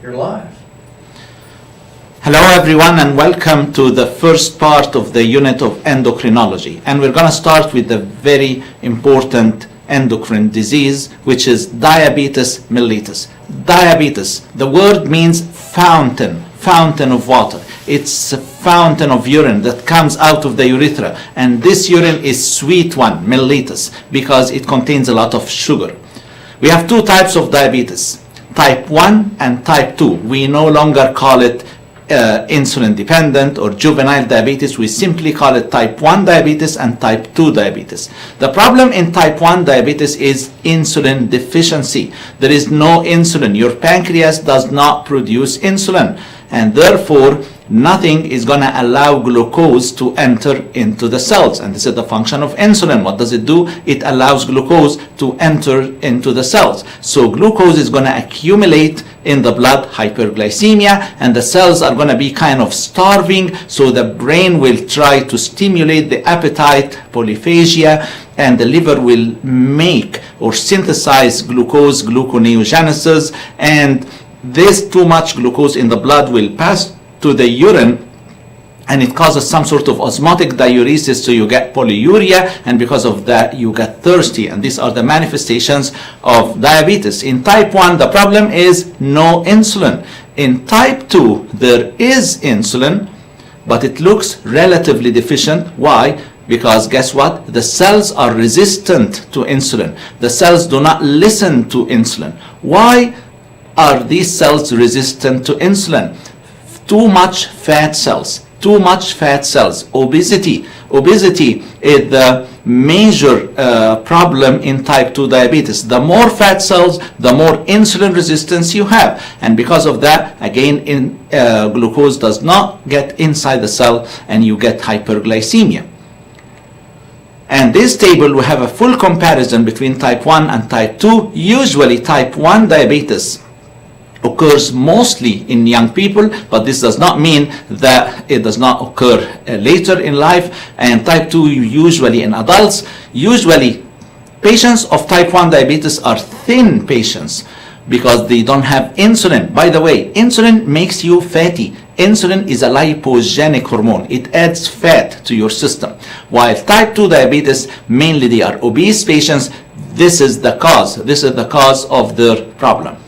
You're live. Hello everyone and welcome to the first part of the unit of endocrinology. And we're going to start with the very important endocrine disease, which is diabetes mellitus. Diabetes, the word means fountain of water. It's a fountain of urine that comes out of the urethra. And this urine is sweet one, mellitus, because it contains a lot of sugar. We have two types of diabetes, type 1 and type 2. We no longer call it insulin dependent or juvenile diabetes. We simply call it type 1 diabetes and type 2 diabetes. The problem in type 1 diabetes is insulin deficiency. There is no insulin. Your pancreas does not produce insulin, and therefore nothing is going to allow glucose to enter into the cells. And this is the function of insulin. What does it do? It allows glucose to enter into the cells. So glucose is going to accumulate in the blood, hyperglycemia, and the cells are going to be kind of starving. So the brain will try to stimulate the appetite, polyphagia, and the liver will make or synthesize glucose, gluconeogenesis, and this too much glucose in the blood will pass to the urine, and it causes some sort of osmotic diuresis, so you get polyuria, and because of that you get thirsty. And these are the manifestations of diabetes. In type 1, the problem is no insulin. In type 2, there is insulin, but it looks relatively deficient. Why? Because guess what? The cells are resistant to insulin. The cells do not listen to insulin. Why are these cells resistant to insulin? Too much fat cells. Too much fat cells. Obesity. Obesity is the major problem in type 2 diabetes. The more fat cells, the more insulin resistance you have. And because of that, again, glucose does not get inside the cell and you get hyperglycemia. And this table, we have a full comparison between type 1 and type 2. Usually type 1 diabetes occurs mostly in young people, but this does not mean that it does not occur later in life. And type 2 usually in adults. Usually patients of type 1 diabetes are thin patients because they don't have insulin. By the way, insulin makes you fatty. Insulin is a lipogenic hormone. It adds fat to your system. While type 2 diabetes, mainly they are obese patients. This is the cause. This is the cause of their problem.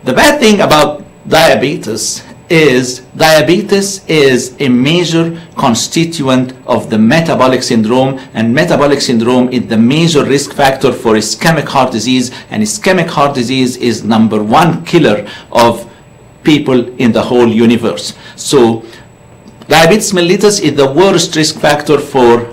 The bad thing about diabetes is a major constituent of the metabolic syndrome, and metabolic syndrome is the major risk factor for ischemic heart disease, and ischemic heart disease is #1 killer of people in the whole universe. So diabetes mellitus is the worst risk factor for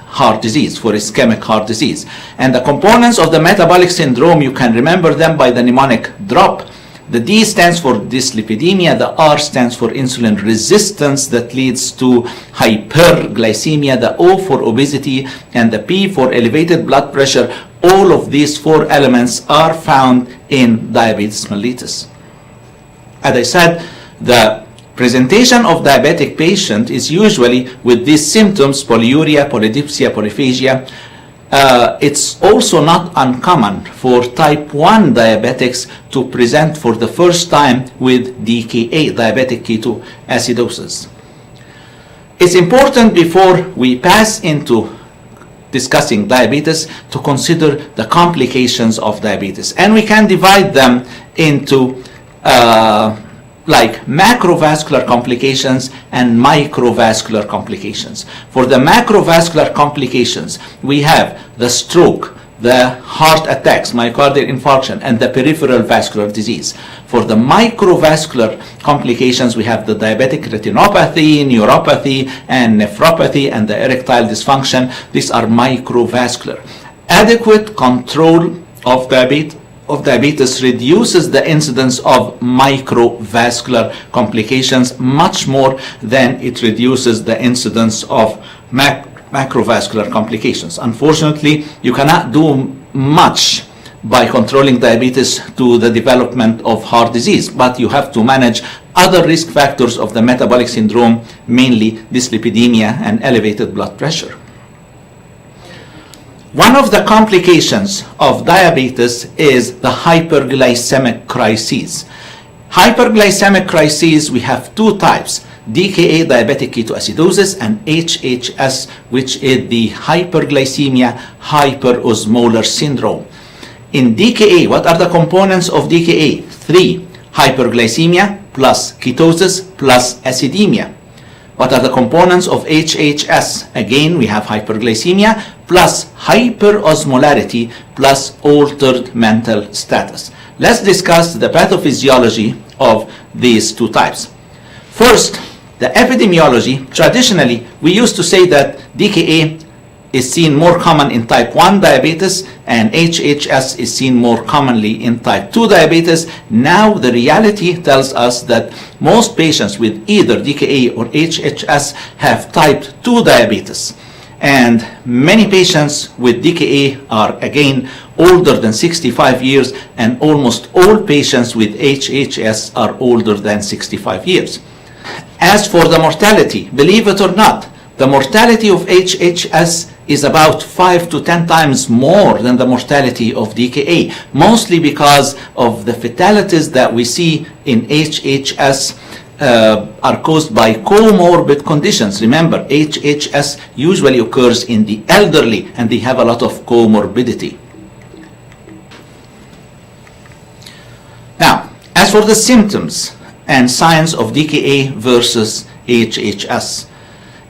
heart disease, for ischemic heart disease. And the components of the metabolic syndrome, you can remember them by the mnemonic DROP. The D stands for dyslipidemia, the R stands for insulin resistance that leads to hyperglycemia, the O for obesity, and the P for elevated blood pressure. All of these four elements are found in diabetes mellitus. As I said, the presentation of diabetic patient is usually with these symptoms: polyuria, polydipsia, polyphagia. It's also not uncommon for type 1 diabetics to present for the first time with DKA, diabetic ketoacidosis. It's important before we pass into discussing diabetes to consider the complications of diabetes. And we can divide them into like macrovascular complications and microvascular complications. For the macrovascular complications, we have the stroke, the heart attacks, myocardial infarction, and the peripheral vascular disease. For the microvascular complications, we have the diabetic retinopathy, neuropathy, and nephropathy, and the erectile dysfunction. These are microvascular. Adequate control of diabetes reduces the incidence of microvascular complications much more than it reduces the incidence of macrovascular complications. Unfortunately, you cannot do much by controlling diabetes to the development of heart disease, but you have to manage other risk factors of the metabolic syndrome, mainly dyslipidemia and elevated blood pressure. One of the complications of diabetes is the hyperglycemic crises. Hyperglycemic crises, we have two types: DKA, diabetic ketoacidosis, and HHS, which is the hyperglycemia hyperosmolar syndrome. In DKA, what are the components of DKA? Three: hyperglycemia plus ketosis plus acidemia. What are the components of HHS? Again, we have hyperglycemia plus hyperosmolarity plus altered mental status. Let's discuss the pathophysiology of these two types. First, the epidemiology. Traditionally, we used to say that DKA is seen more common in type 1 diabetes and HHS is seen more commonly in type 2 diabetes. Now the reality tells us that most patients with either DKA or HHS have type 2 diabetes. And many patients with DKA are again older than 65 years, and almost all patients with HHS are older than 65 years. As for the mortality, believe it or not, the mortality of HHS is about 5 to 10 times more than the mortality of DKA, mostly because of the fatalities that we see in HHS are caused by comorbid conditions. Remember, HHS usually occurs in the elderly and they have a lot of comorbidity. Now, as for the symptoms and signs of DKA versus HHS,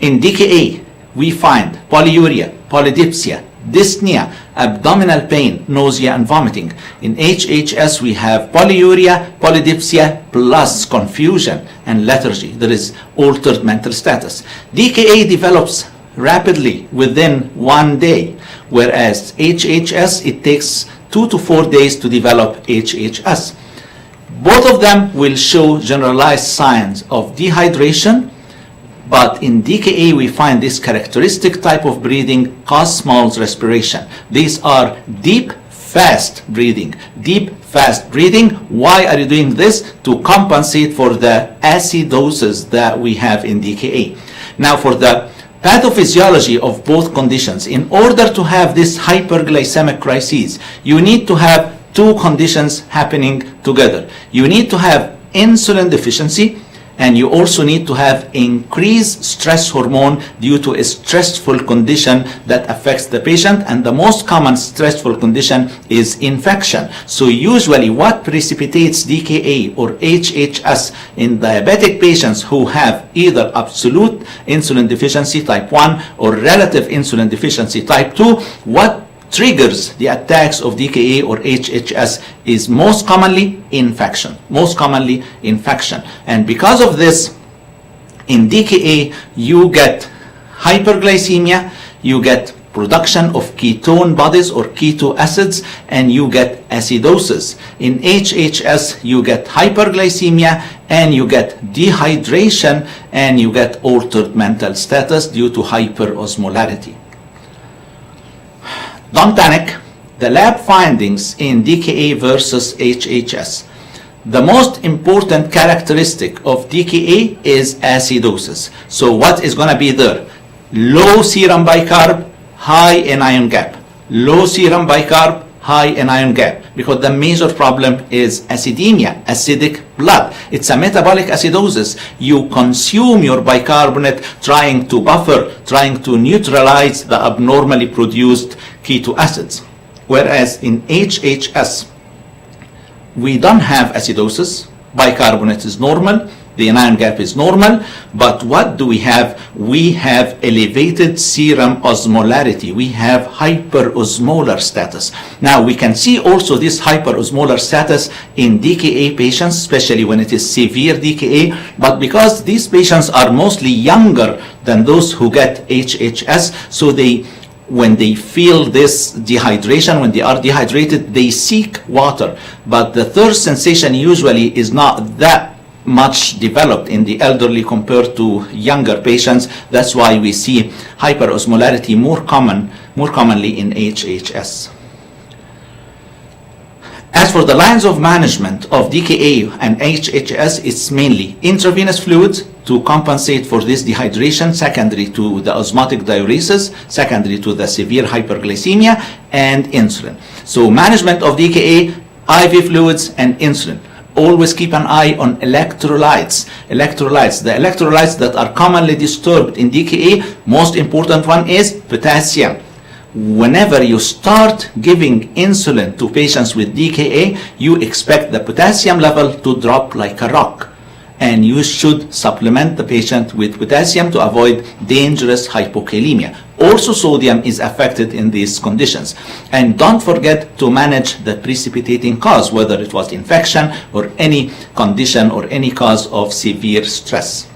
in DKA, we find polyuria, polydipsia, dyspnea, abdominal pain, nausea, and vomiting. In HHS, we have polyuria, polydipsia, plus confusion and lethargy. There is altered mental status. DKA develops rapidly within 1 day, whereas HHS, it takes 2 to 4 days to develop HHS. Both of them will show generalized signs of dehydration, but in DKA we find this characteristic type of breathing, Kussmaul's respiration. These are deep, fast breathing. Deep, fast breathing. Why are you doing this? To compensate for the acidosis that we have in DKA. Now for the pathophysiology of both conditions, in order to have this hyperglycemic crisis, you need to have two conditions happening together. You need to have insulin deficiency, and you also need to have increased stress hormone due to a stressful condition that affects the patient, and the most common stressful condition is infection. So usually what precipitates DKA or HHS in diabetic patients who have either absolute insulin deficiency type 1 or relative insulin deficiency type 2, what triggers the attacks of DKA or HHS is most commonly infection. Most commonly infection. And because of this, in DKA, you get hyperglycemia, you get production of ketone bodies or keto acids, and you get acidosis. In HHS, you get hyperglycemia and you get dehydration and you get altered mental status due to hyperosmolarity. Don't panic. The lab findings in DKA versus HHS. The most important characteristic of DKA is acidosis. So what is going to be there? Low serum bicarb, high anion gap. Low serum bicarb, high anion gap. Because the major problem is acidemia, acidic blood. It's a metabolic acidosis. You consume your bicarbonate trying to buffer, trying to neutralize the abnormally produced keto acids. Whereas in HHS, we don't have acidosis. Bicarbonate is normal. The anion gap is normal. But what do we have? We have elevated serum osmolarity. We have hyperosmolar status. Now we can see also this hyperosmolar status in DKA patients, especially when it is severe DKA. But because these patients are mostly younger than those who get HHS, so when they feel this dehydration, when they are dehydrated, they seek water. But the thirst sensation usually is not that much developed in the elderly compared to younger patients. That's why we see hyperosmolarity more commonly in HHS. As for the lines of management of DKA and HHS, it's mainly intravenous fluids, to compensate for this dehydration, secondary to the osmotic diuresis, secondary to the severe hyperglycemia, and insulin. So management of DKA, IV fluids, and insulin. Always keep an eye on electrolytes. The electrolytes that are commonly disturbed in DKA, most important one is potassium. Whenever you start giving insulin to patients with DKA, you expect the potassium level to drop like a rock. And you should supplement the patient with potassium to avoid dangerous hypokalemia. Also, sodium is affected in these conditions. And don't forget to manage the precipitating cause, whether it was infection or any condition or any cause of severe stress.